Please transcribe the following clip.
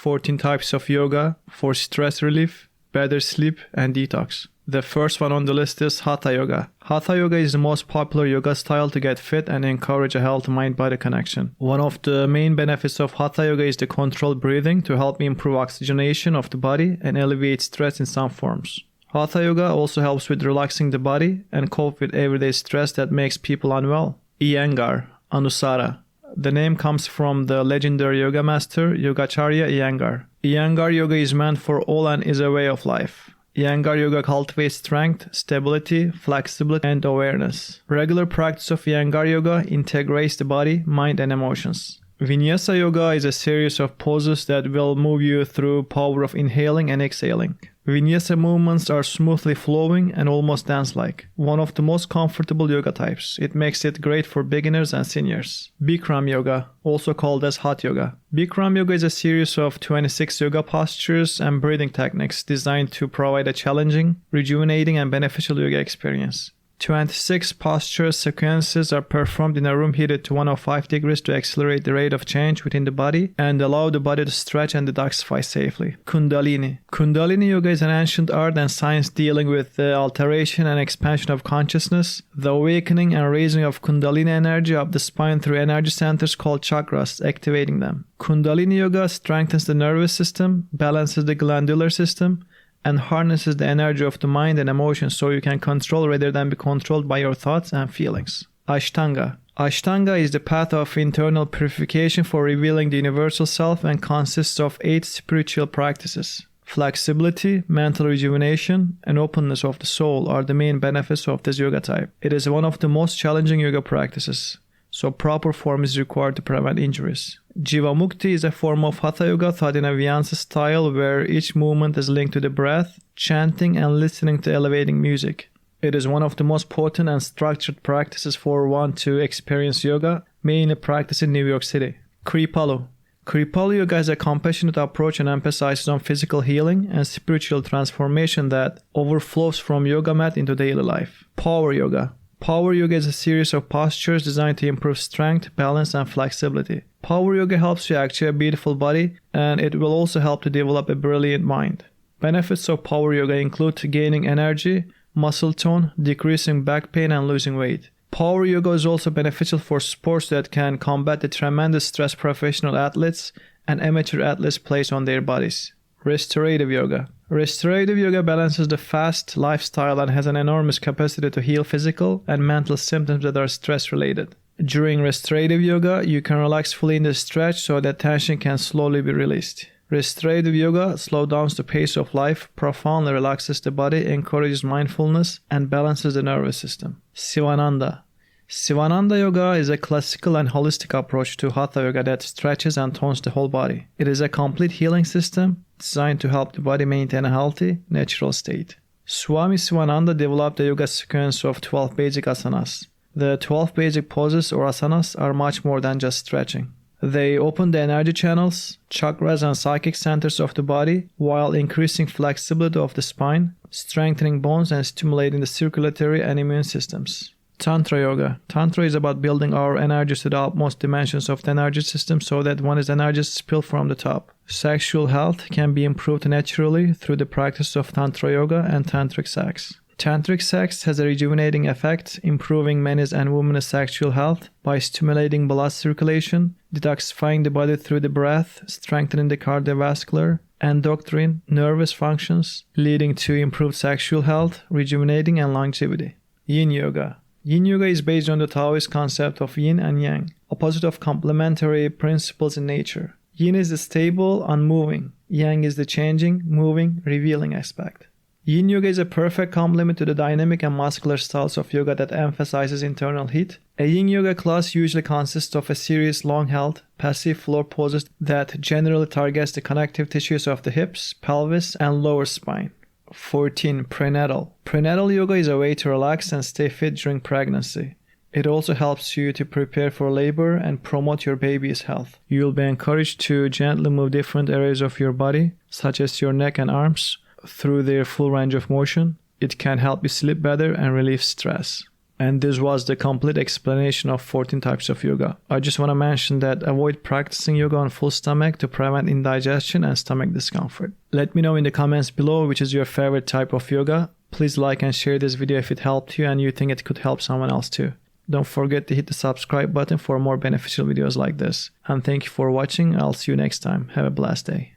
14 types of yoga for stress relief, better sleep, and detox. The first one on the list is Hatha Yoga. Hatha Yoga is the most popular yoga style to get fit and encourage a healthy mind-body connection. One of the main benefits of Hatha Yoga is the controlled breathing to help improve oxygenation of the body and alleviate stress in some forms. Hatha Yoga also helps with relaxing the body and cope with everyday stress that makes people unwell. Iyengar, Anusara. The name comes from the legendary yoga master Yogacharya Iyengar. Iyengar Yoga is meant for all and is a way of life. Iyengar Yoga cultivates strength, stability, flexibility, and awareness. Regular practice of Iyengar Yoga integrates the body, mind, and emotions. Vinyasa Yoga is a series of poses that will move you through power of inhaling and exhaling. Vinyasa movements are smoothly flowing and almost dance-like. One of the most comfortable yoga types. It makes it great for beginners and seniors. Bikram Yoga, also called as Hot Yoga. Bikram Yoga is a series of 26 yoga postures and breathing techniques designed to provide a challenging, rejuvenating, and beneficial yoga experience. 26 posture sequences are performed in a room heated to 105 degrees to accelerate the rate of change within the body and allow the body to stretch and detoxify safely. Kundalini. Kundalini Yoga is an ancient art and science dealing with the alteration and expansion of consciousness, the awakening and raising of Kundalini energy up the spine through energy centers called chakras, activating them. Kundalini Yoga strengthens the nervous system, balances the glandular system, and harnesses the energy of the mind and emotions so you can control rather than be controlled by your thoughts and feelings. Ashtanga. Ashtanga is the path of internal purification for revealing the universal self and consists of 8 spiritual practices. Flexibility, mental rejuvenation, and openness of the soul are the main benefits of this yoga type. It is one of the most challenging yoga practices, so proper form is required to prevent injuries. Jivamukti is a form of Hatha Yoga taught in a Vinyasa style where each movement is linked to the breath, chanting, and listening to elevating music. It is one of the most potent and structured practices for one to experience yoga, mainly practiced in New York City. Kripalu. Kripalu Yoga is a compassionate approach and emphasizes on physical healing and spiritual transformation that overflows from yoga mat into daily life. Power Yoga. Power Yoga is a series of postures designed to improve strength, balance, and flexibility. Power Yoga helps you achieve a beautiful body, and it will also help to develop a brilliant mind. Benefits of Power Yoga include gaining energy, muscle tone, decreasing back pain, and losing weight. Power Yoga is also beneficial for sports that can combat the tremendous stress professional athletes and amateur athletes place on their bodies. Restorative Yoga. Restorative Yoga balances the fast lifestyle and has an enormous capacity to heal physical and mental symptoms that are stress-related. During Restorative Yoga, you can relax fully in the stretch so that tension can slowly be released. Restorative Yoga slows down the pace of life, profoundly relaxes the body, encourages mindfulness, and balances the nervous system. Sivananda. Sivananda Yoga is a classical and holistic approach to Hatha Yoga that stretches and tones the whole body. It is a complete healing system designed to help the body maintain a healthy, natural state. Swami Sivananda developed a yoga sequence of 12 basic asanas. The 12 basic poses or asanas are much more than just stretching. They open the energy channels, chakras, and psychic centers of the body while increasing flexibility of the spine, strengthening bones, and stimulating the circulatory and immune systems. Tantra Yoga. Tantra is about building our energies to the utmost dimensions of the energy system so that one's energies spill from the top. Sexual health can be improved naturally through the practice of Tantra Yoga and Tantric sex. Tantric sex has a rejuvenating effect, improving men's and women's sexual health by stimulating blood circulation, detoxifying the body through the breath, strengthening the cardiovascular, endocrine, nervous functions, leading to improved sexual health, rejuvenating, and longevity. Yin Yoga. Yin Yoga is based on the Taoist concept of yin and yang, opposite of complementary principles in nature. Yin is the stable, unmoving. Yang is the changing, moving, revealing aspect. Yin Yoga is a perfect complement to the dynamic and muscular styles of yoga that emphasizes internal heat. A Yin Yoga class usually consists of a series long-held, passive floor poses that generally targets the connective tissues of the hips, pelvis, and lower spine. 14. Prenatal. Prenatal yoga is a way to relax and stay fit during pregnancy. It also helps you to prepare for labor and promote your baby's health. You will be encouraged to gently move different areas of your body, such as your neck and arms, through their full range of motion. It can help you sleep better and relieve stress. And this was the complete explanation of 14 types of yoga. I just want to mention that avoid practicing yoga on full stomach to prevent indigestion and stomach discomfort. Let me know in the comments below which is your favorite type of yoga. Please like and share this video if it helped you and you think it could help someone else too. Don't forget to hit the subscribe button for more beneficial videos like this. And thank you for watching. I'll see you next time. Have a blessed day.